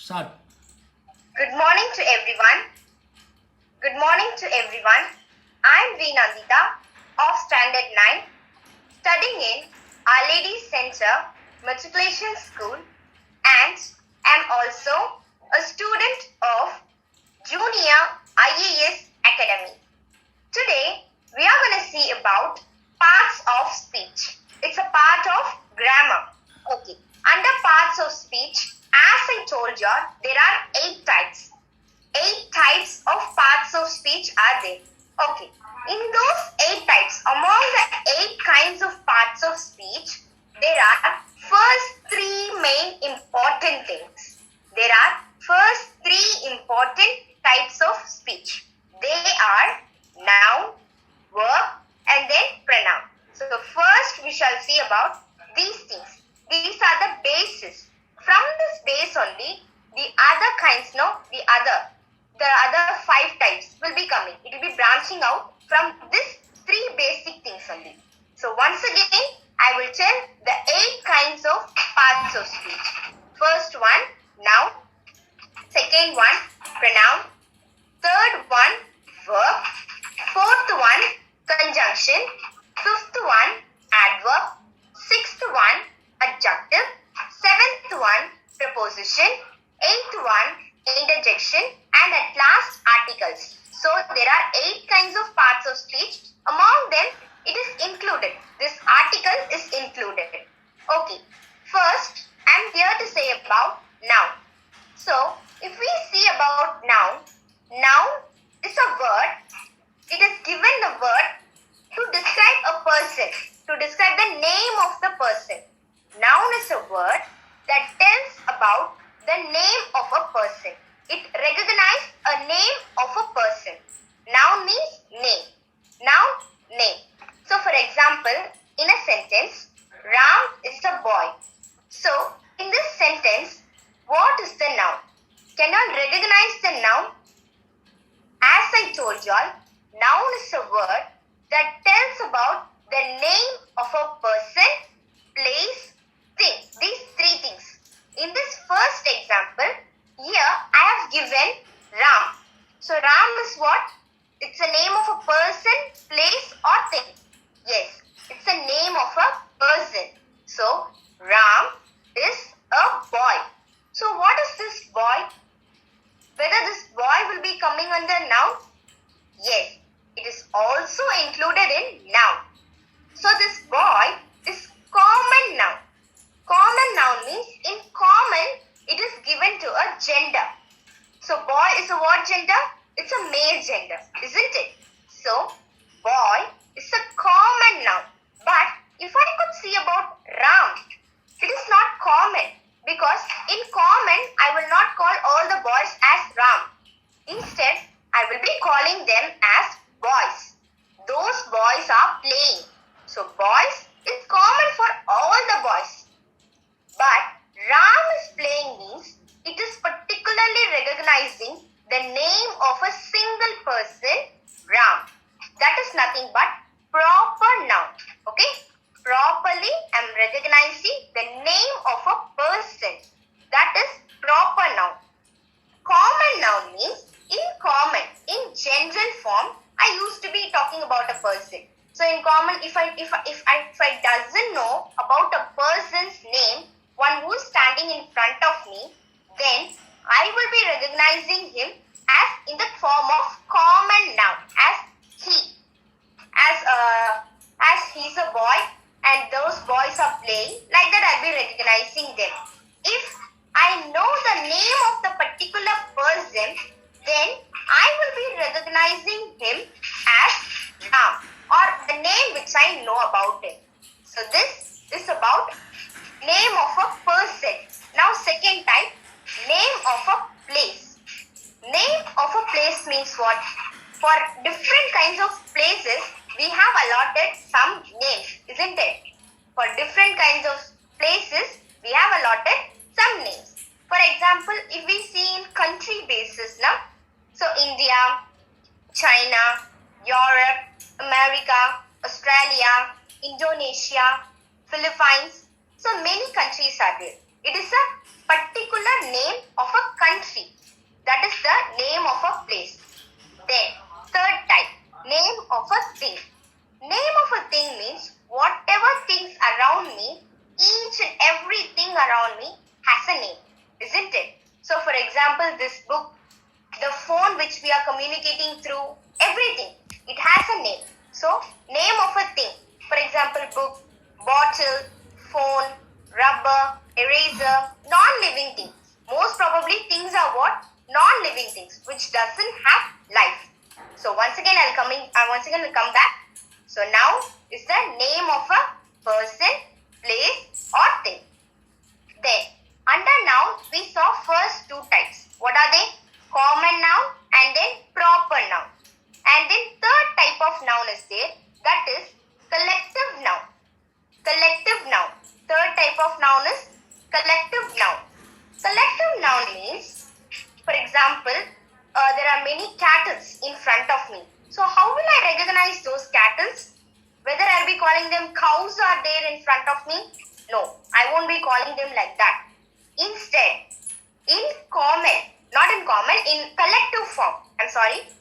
Start. Good morning to everyone. Good morning to everyone. I am Nanthydha of Standard 9, studying in Our Lady Center Matriculation School, and am also a student of Junior IAS Academy. Today, we are going to see about parts of speech. It's a part of grammar. Okay. Under parts of speech, as I told you, there are 8 types. 8 types of parts of speech are there. Okay. In those 8 types, among the 8 kinds of parts of speech, there are first 3 main important things. There are first 3 important types of speech. They are noun, verb, and then pronoun. So first we shall see about these things. These are the basis. From this base only, the other kinds, the other 5 types will be coming. It will be branching out from these 3 basic things only. So once again, I will tell the 8 kinds of parts of speech. First one, noun. Second one, pronoun. Third one, verb. Fourth one, conjunction. Fifth one, adverb. Sixth one, adjective. Seventh one, preposition. Eighth one, interjection. And at last, articles. So there are 8 kinds of parts of speech. Among them, it is included. This article is included. Okay. First, I am here to say about noun. So, if we see about noun, noun is a word. It is given the word to describe a person, to describe the name of the person. Noun is a word that tells about the name of a person. It recognizes a name of a person. Noun means name. Noun, name. So, for example, in a sentence, Ram is a boy. So, in this sentence, what is the noun? Can you recognize the noun? As I told you all, noun is a word that tells about the name of a person, place, thing. These 3 things. In this first example, here I have given Ram. So Ram is what? It's a name of a person, place or thing. Yes, it's a name of a person. So Ram is a boy. So what is this boy? Whether this boy will be coming under noun? Yes, it is also included in noun. So this boy is common noun. Common noun means in common it is given to a gender. So boy is a what gender? It's a male gender, isn't it? So boy is a common noun. But if I could see about Ram, it is not common. Because in common, I will not call all the boys as Ram. Instead, I will be calling them as boys. Those boys are playing. So, boys is common for all the boys. But Ram is playing means it is particularly recognizing the name of a single person, Ram. That is nothing but proper noun. Okay? Properly, I am recognizing the name of a person. That is proper noun. Common noun means in common, in general form, I used to be talking about a person. So in common, if I doesn't know about a person's name, one who is standing in front of me, then I will be recognizing him as in the form of common noun, as he, as he's a boy. And those boys are playing, like that I'll be recognizing them. If I know the name of the particular person, then I will be recognizing him as Ram, or the name which I know about him. So this is about name of a person. Now second type, name of a place. Name of a place means what? For different kinds of places, we have allotted some names, isn't it? For different kinds of places, we have allotted some names. For example, if we see in country basis now, so India, China, Europe, America, Australia, Indonesia, Philippines, so many countries are there. It is a particular name of a country. That is the name of a place. Then, third type, name of a thing. Name of a thing means whatever things around me, each and everything around me has a name, isn't it? So, for example, this book, the phone which we are communicating through, everything, it has a name. So, name of a thing. For example, book, bottle, phone, rubber, eraser, non-living things. Most probably things are what? Non-living things, which doesn't have life. So, once again I'll come back. So, now is the name of a person, place or thing. Then, under noun, we saw first two types. What are they? Common noun and then proper noun. And then third type of noun is there, that is collective noun. Collective noun. Third type of noun is collective noun. Collective noun means, for example, there are many cattle in front of me. So how will I recognize those cattle? Whether I'll be calling them cows are there in front of me? No, I won't be calling them like that. Instead, in collective form,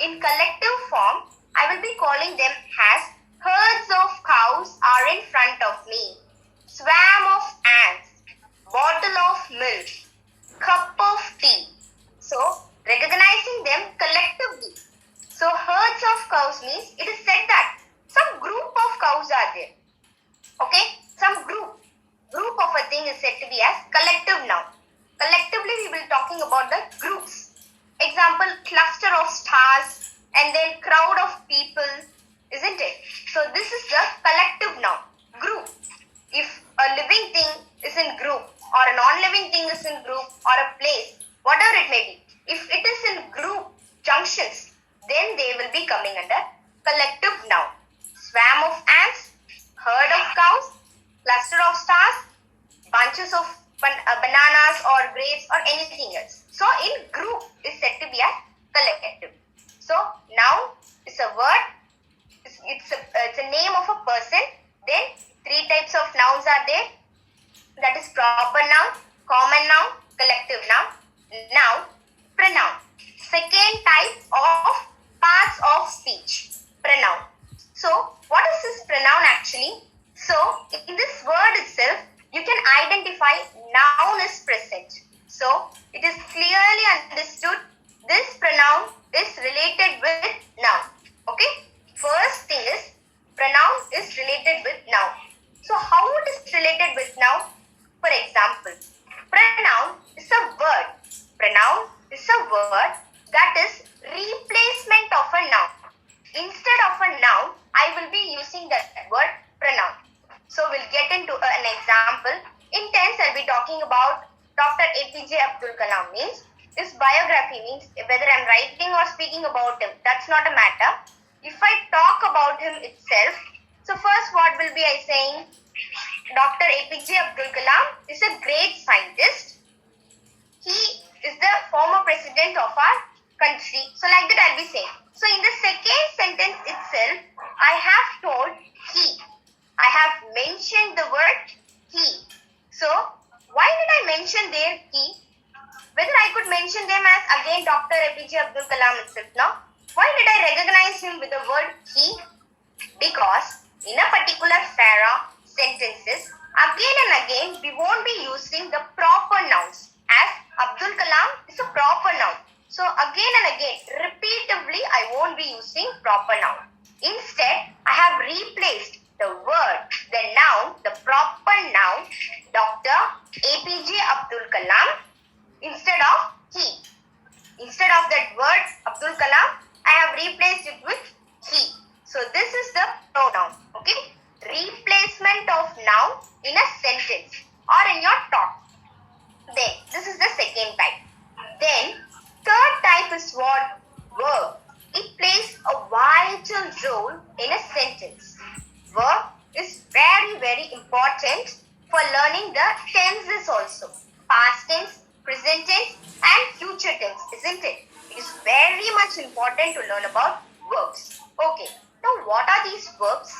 in collective form, I will be calling them as herds of cows are in front of me, swarm of ants, bottle of milk, cup of tea. So, recognizing them collectively. So, herds of cows means it is said that some group of cows are there. Okay, some group of a thing is said to be as collective noun. Collectively, we will be talking about the groups. Example, cluster of stars and then crowd of people, isn't it? So, this is the collective noun, group. If a living thing is in group or a non-living thing is in group or a place, whatever it may be, if it is in group junctions, then they will be coming under collective noun. Swarm of ants, herd of cows, cluster of stars, bunches of bananas or grapes or anything else. So, in group is said to be as collective. So, noun is a word, it's a name of a person. Then, three types of nouns are there. That is proper noun, common noun, collective noun. Now, pronoun. Second type of parts of speech, pronoun. So, what is this pronoun actually? So, in this word itself, you can identify noun is present. So, it is clearly understood this pronoun is related with noun. Okay? First thing is, pronoun is related with noun. So, how it is related with noun? For example, pronoun is a word. Pronoun is a word that is replacement of a noun. Instead of a noun, I will be using that word pronoun. So, we'll get into an example. In tense, I'll be talking about Dr. APJ Abdul Kalam. Means his biography, means whether I'm writing or speaking about him, that's not a matter. If I talk about him itself, so first what will be I saying? Dr. APJ Abdul Kalam is a great scientist. He is the former president of our country. So like that I'll be saying. So in the second sentence itself, I have told he. I have mentioned the word he. So why did I mention there he? Whether I could mention them as again Dr. APJ Abdul Kalam itself now. Why did I recognize him with the word he? Because in a particular para sentences, again and again we won't be using the proper nouns, as Abdul Kalam is a proper noun. So again and again, repeatedly I won't be using proper noun. Instead, I have replaced the word, the noun, the proper noun, Dr. APJ Abdul Kalam instead of he. Instead of that word Abdul Kalam, I have replaced it with he. So this is the pronoun. Okay. Replacement of noun in a sentence or in your talk. Then this is the second type. Then third type is what? Verb. It plays a vital role in a sentence. Verb is very, very important for learning the tenses also. Past tense, present tense and future tense, isn't it? It is very much important to learn about verbs. Okay, now what are these verbs?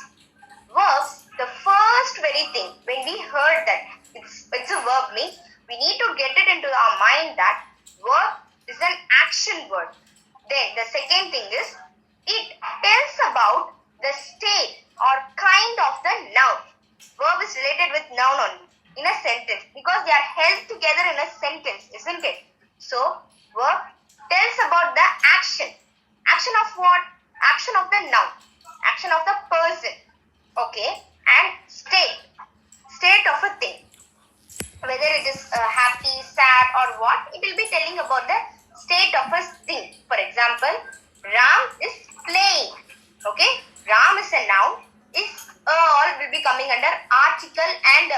Verbs, the first very thing, when we heard that it's a verb means, we we need to get it into our mind that verb is an action word. Then the second thing is, it tells about the state or kind of the noun. Verb is related with noun only in a sentence because they are held together in a sentence, isn't it? So, verb tells about the action. Action of what? Action of the noun. Action of the person. Okay. And state. State of a thing. Whether it is happy, sad or what, it will be telling about the state of a thing. For example, Ram is playing. Okay. Ram is a noun. Is all will be coming under article and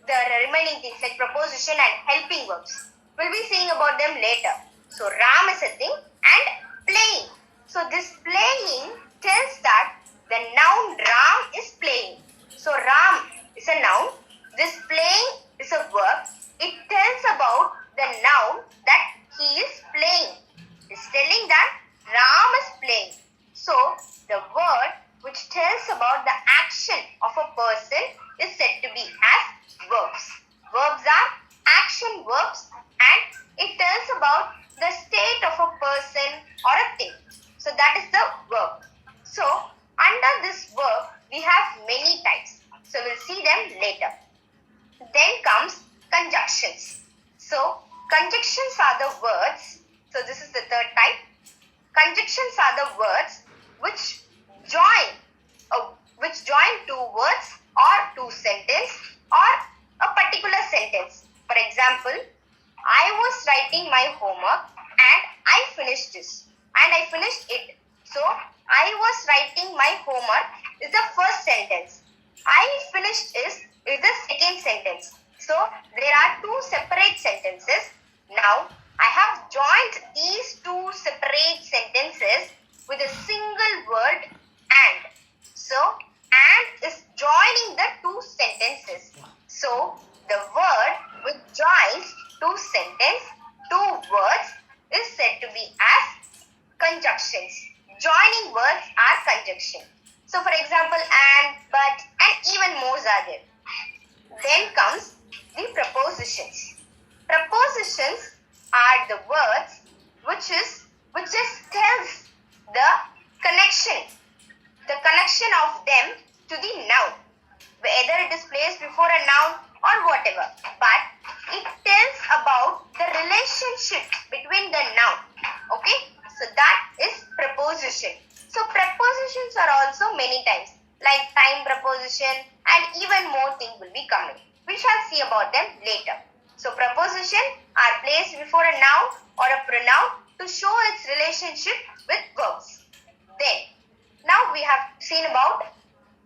the remaining things like preposition and helping verbs. We'll be seeing about them later. So Ram is a thing and playing. So this playing tells that the noun Ram is playing. So Ram is a noun. This playing is a verb. It tells about the noun that he is playing. It's telling that Ram is playing. So the word which tells about the action of a person is said to be as verbs. Verbs are action verbs and it tells about the state of a person or a thing. So that is the verb. So under this verb we have many types. So we'll see them later. Then comes conjunctions. So conjunctions are the words. So this is the third type. Conjunctions are the words which join two words or two sentences or a particular sentence. For example, I was writing my homework and I finished this and I finished it. So I was writing my homework is the first sentence. I finished is the second sentence. So there are two separate sentences. Now I have joined these two separate sentences with a single word and. So and is joining the two sentences. So the word which joins two words is said to be as conjunctions. Joining words are conjunction. So for example, and, but and even more are there. Then comes the prepositions. Prepositions are the words which just tells the connection of them to the noun, whether it is placed before a noun or whatever, but it tells about the relationship between the noun. Okay, so that is preposition. So prepositions are also many times, like time preposition and even more things will be coming. We shall see about them later. So preposition are placed before a noun or a pronoun to show its relationship with verbs. Then, now we have seen about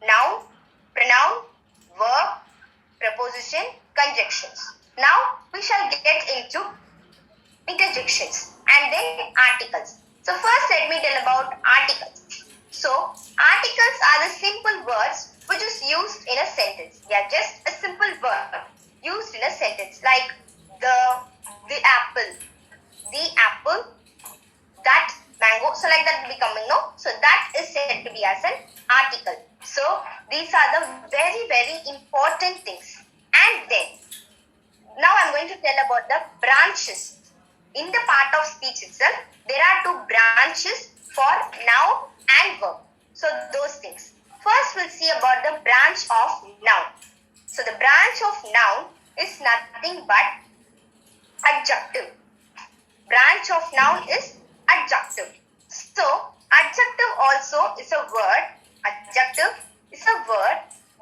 noun, pronoun, verb, preposition, conjunctions. Now we shall get into interjections and then articles. So first let me tell about articles. So articles are the simple words which is used in a sentence. They are just a simple word used in a sentence like the apple, that mango. So like that will be coming, no? So that is said to be as an article. So these are the very, very important things. And then, now I am going to tell about the branches. In the part of speech itself, there are two branches for noun and verb. So those things. First we'll see about the branch of noun. So the branch of noun is nothing but adjective. Branch of noun is adjective. So adjective also is a word. Adjective is a word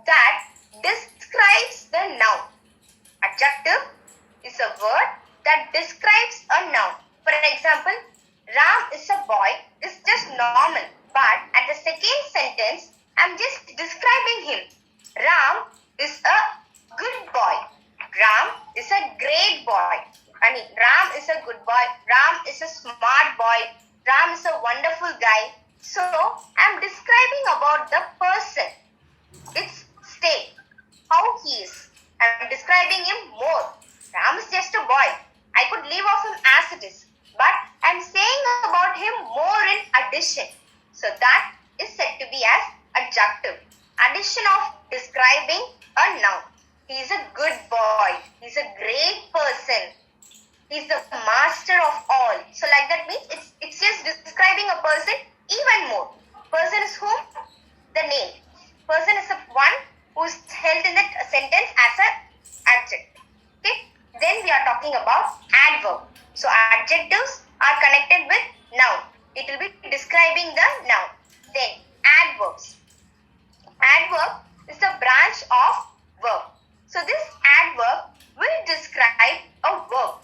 that describes the noun. Adjective is a word that describes a noun. For example, Ram is a boy is just normal, but at the second sentence, I'm just describing him. Ram is a good boy. Ram is a great boy. Ram is a good boy. Ram is a smart boy. Ram is a wonderful guy. So, I'm describing about the person, its state, how he is. I'm describing him more. Ram is just a boy. I could leave off him as it is. But I'm saying about him more in addition. So that is said to be as adjective. Addition of describing a noun. He is a good boy. He is a great person. talking about adverb. So adjectives are connected with noun. It will be describing the noun. Then adverbs. Adverb is the branch of verb. So this adverb will describe a verb.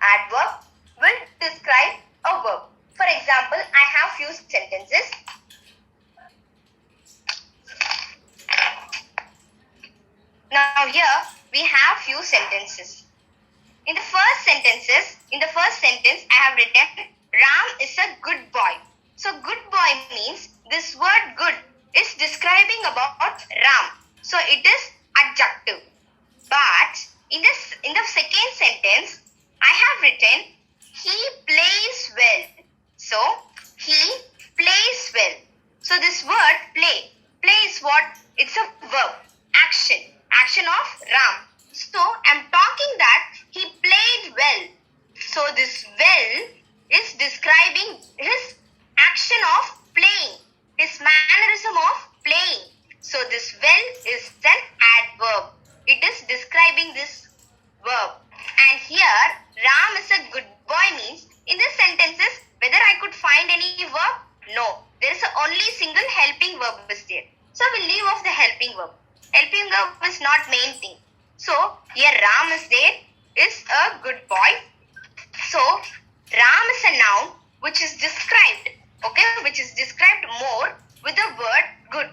Adverb will describe a verb. For example, I have few sentences. Now here we have few sentences. In the first sentence I have written Ram is a good boy. So good boy means this word good is describing about Ram. So it is adjective. But in the second sentence I have written he plays well. So he plays well. So this word play is what? It's a verb. Action of Ram. So I'm talking that he played well. So this well is describing his action of playing, his mannerism of playing. So this well is an adverb. It is describing this verb. And here Ram is a good boy means in the sentences whether I could find any verb? No. There is only single helping verb is there. So we'll leave off the helping verb. Helping verb is not main thing. So here Ram is there, is a good boy. So Ram is a noun which is described, which is described more with the word good.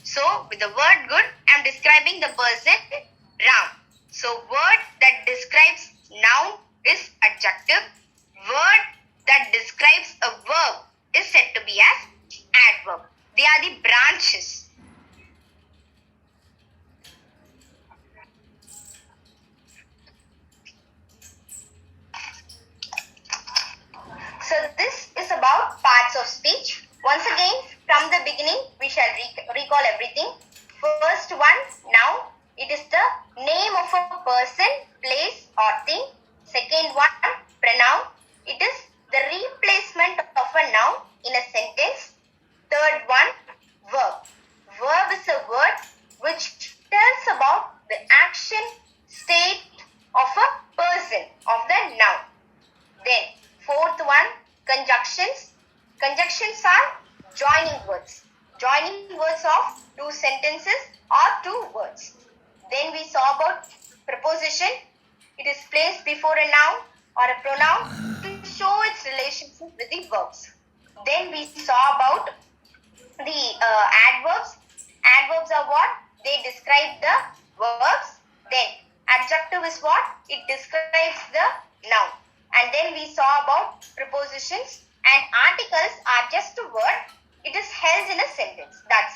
So with the word good, I am describing the person Ram. So word that describes noun is adjective. Word that describes a verb is said to be as adverb. They are the branches. So this is about parts of speech. Once again, from the beginning, we shall recall everything. First one, noun. It is the name of a person, place or thing. Second one, pronoun. It is the replacement of a noun in a sentence. Third one, verb. Verb is a word which tells about the action, state of a person, of the noun. Then, fourth one, conjunctions. Conjunctions are joining words. Joining words of two sentences or two words. Then we saw about preposition. It is placed before a noun or a pronoun to show its relationship with the verbs. Then we saw about the adverbs. Adverbs are what? They describe the verbs. Then adjective is what? It describes the noun. And then we saw about prepositions, and articles are just a word. It is held in a sentence. That's